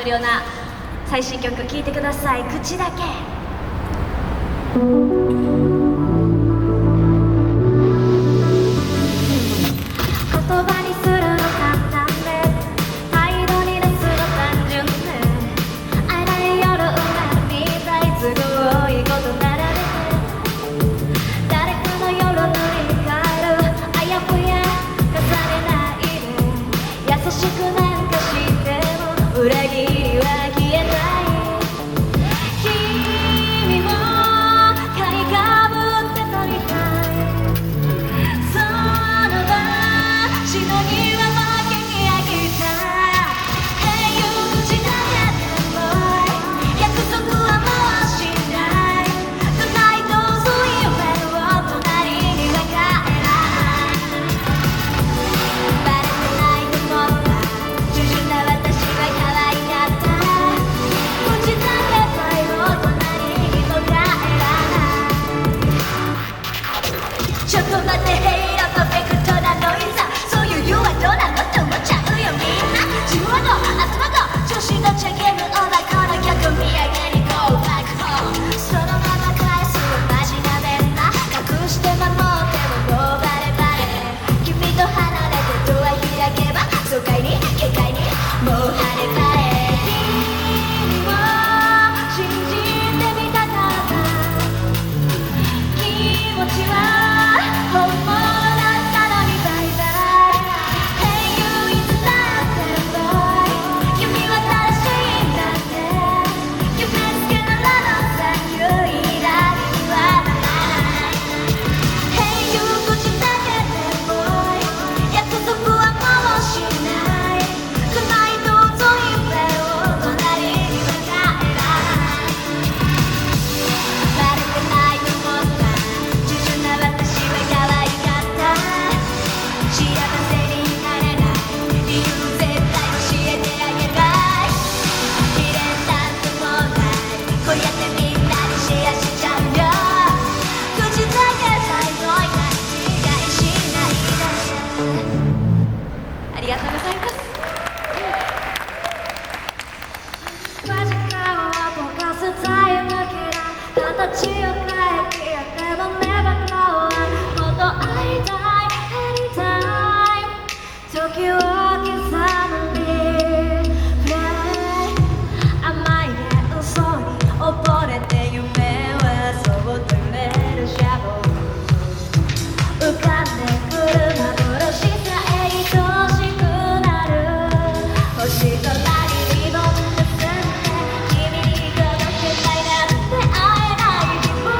するような最新曲聴いてください。口だけ。言葉にするの簡単で態度に出すの単純で会えない夜埋めみたい都合いいこと並べて誰かの夜塗り替えるあやふや重ねないで優しくなんかしても裏切りは消えない君も買いかぶってたみたいその場しのぎは負けに飽きたHey you 口だけでも約束はもうしない Tonight どうぞ夢を隣には帰らないバレてないと思った従順な私は可愛かった口だけたよ隣にも帰らないちょっと待って Hey ラパーフェクトなノイズそういう言うはどうなのって思っちゃうよみんな自分の頭が調子乗っちゃゲームオーバーこの曲見上げに Go back home そのまま返すマジなめんな隠して守ってももうバレバレ君と離れてドア開けば爽快に軽快にもう晴れ晴れ君を信じてみたかった気持ちは本物だったのにバイバイ Hey you いつだってboy 君は正しいんだって夢つけならのさ優位だにはならない Hey you 口だけでboy 約束はもうしない Tonight どうぞ夢を隣には帰らないバレてないと思った従順な私は可愛かった幸せになれない理由絶対教えてあげない未練なんてもうないこうやってみんなにシェアしちゃうよ口だけ最後に勘違いしないでありがとうございます間近をぼかすタイムキラ形を変えてやっても never grow up もっと会いたい anytime 時を刻むに Play 甘い幻想に溺れて夢はそっと揺れるシャドウ浮かんでくる幻さえ愛しくなる星空にリボン結んで君に届けたいなんて会えない自分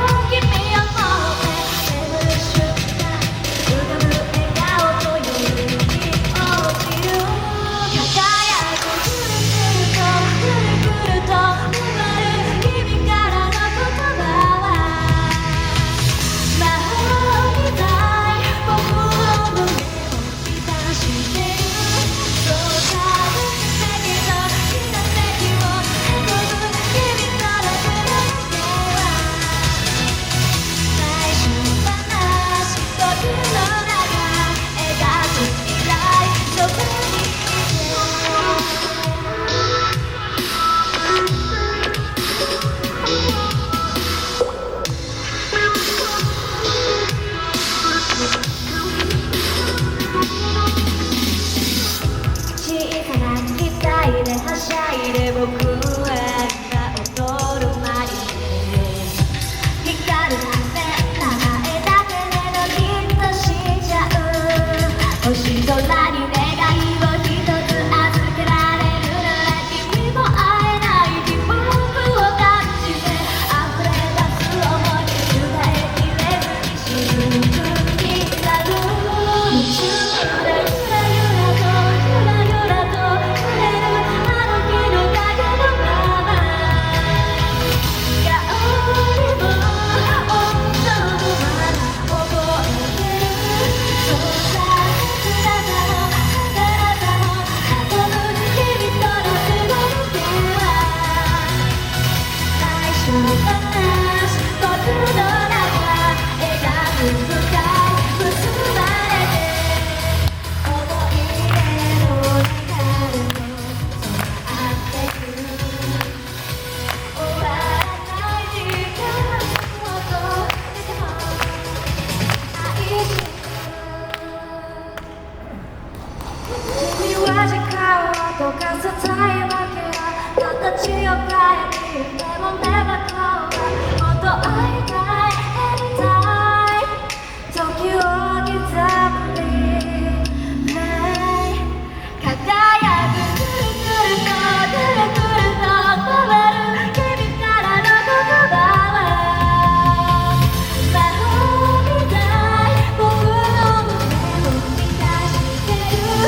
いわけは形を変えて Never never go もっと会いたい Anytime 時を刻むリプレイ輝くくるくるとくるくると回る君からの言葉は魔法みたい僕の胸を満たしてる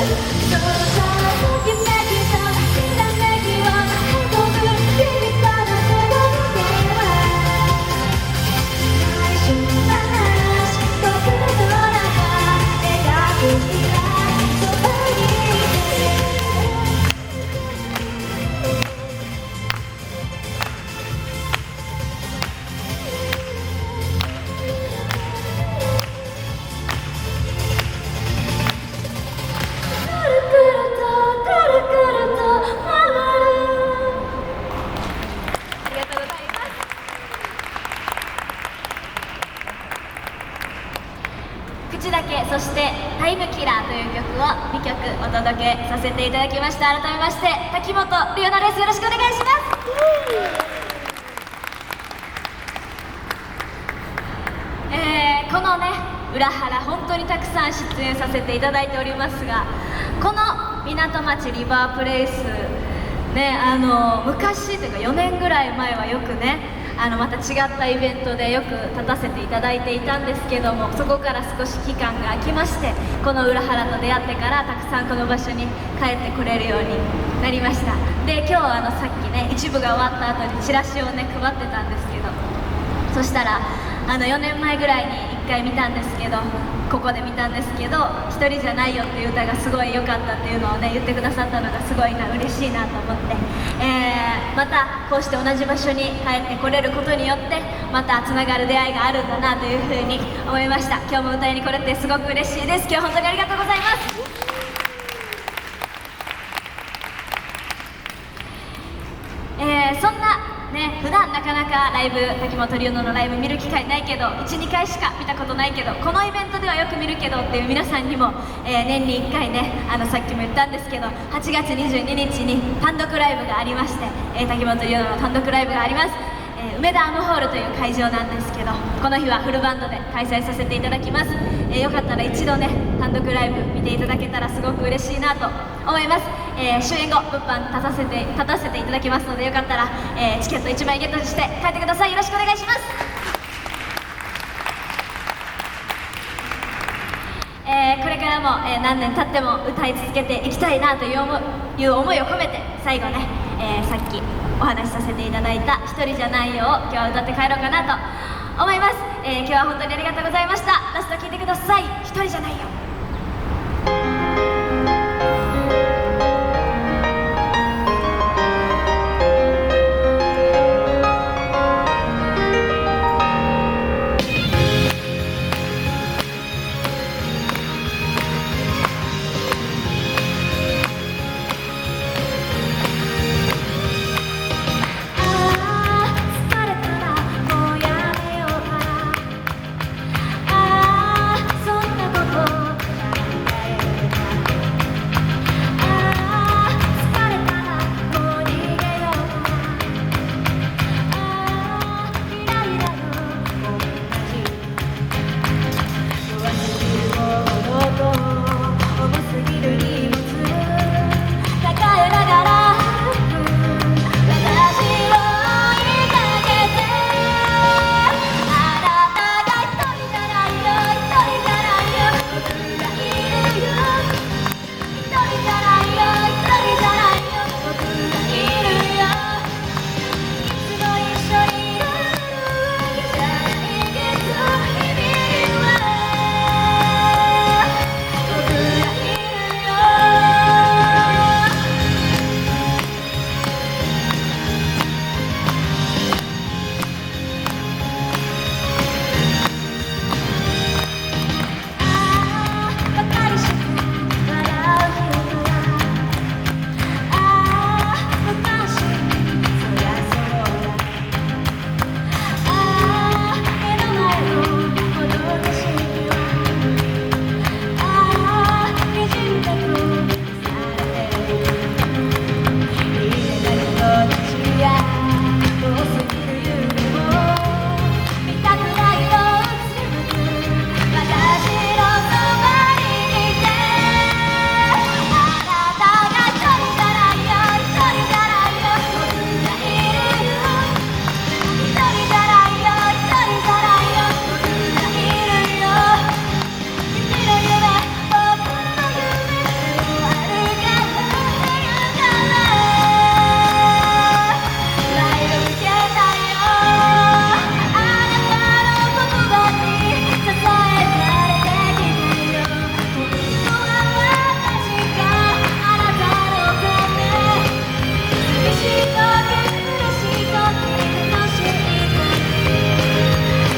そうさときめきときらめきを運ぶ君との手の手は最初の話僕の中描く未来そばにいてくるくるとくるくると回るありがとうございます口だけそしてタイムキラーという曲を2曲お届けさせていただきました改めまして滝本リオナです。よろしくお願いしますこのね裏腹本当にたくさん出演させていただいておりますがこの港町リバープレイスね昔というか4年ぐらい前はよくねまた違ったイベントでよく立たせていただいていたんですけどもそこから少し期間が空きましてこの裏原と出会ってからたくさんこの場所に帰ってこれるようになりましたで今日さっきね一部が終わった後にチラシをね配ってたんですけどそしたら4年前ぐらいに1回見たんですけどここで見たんですけど「一人じゃないよ」っていう歌がすごい良かったっていうのをね言ってくださったのがすごい嬉しいなと思って、またこうして同じ場所に帰ってこれることによってまたつながる出会いがあるんだなというふうに思いました今日も歌いに来れてすごく嬉しいです今日は本当にありがとうございますそんなね、普段なかなかライブ滝本リオナのライブ見る機会ないけど 1,2 回しか見たことないけどこのイベントではよく見るけどっていう皆さんにも、年に1回ねさっきも言ったんですけど8月22日に単独ライブがありまして、滝本リオナの単独ライブがあります、梅田アムホールという会場なんですけどこの日はフルバンドで開催させていただきます、よかったら一度ね単独ライブ見ていただけたらすごく嬉しいなと思います、終演後物販立たせていただきますのでよかったら、チケット1枚ゲットして帰ってくださいよろしくお願いします、これからも、何年経っても歌い続けていきたいなという思いを込めて最後ね、さっきお話しさせていただいた「一人じゃないよ」を今日は歌って帰ろうかなと思います、今日は本当にありがとうございましたラスト聴いてください「一人じゃないよ」そんなこと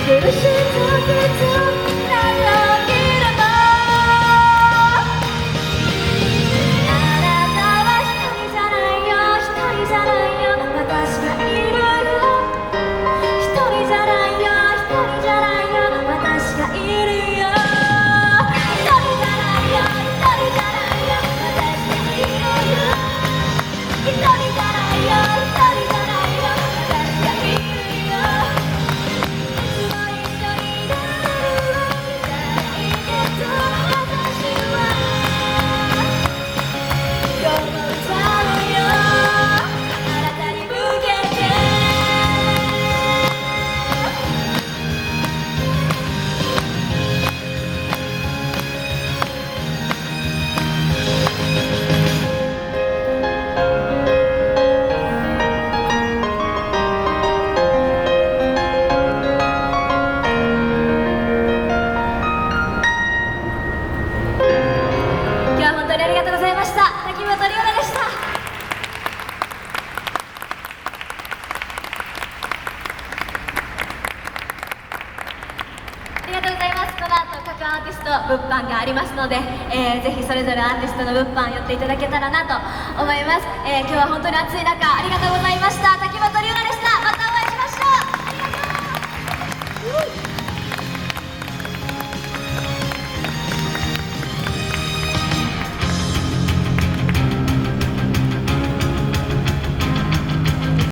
苦しい時と何を見ればあなたは一人じゃないよ一人じゃないよ私がいるよ一人じゃないよ一人じゃないよ私がいるよ一人じゃないよ一人じゃないよ私がいるよ一人じゃないよ一人じゃないよ私がいるよいつも一緒にいられるわけじゃないけど私は今日も歌うよあなたに向けて今日は本当にありがとうございました。滝本理央奈でした。ありがとうございます。この後各アーティスト物販がありますので、ぜひそれぞれアーティストの物販寄っていただけたらなと思います。今日は本当に暑い中ありがとうございました。滝本理央奈でした。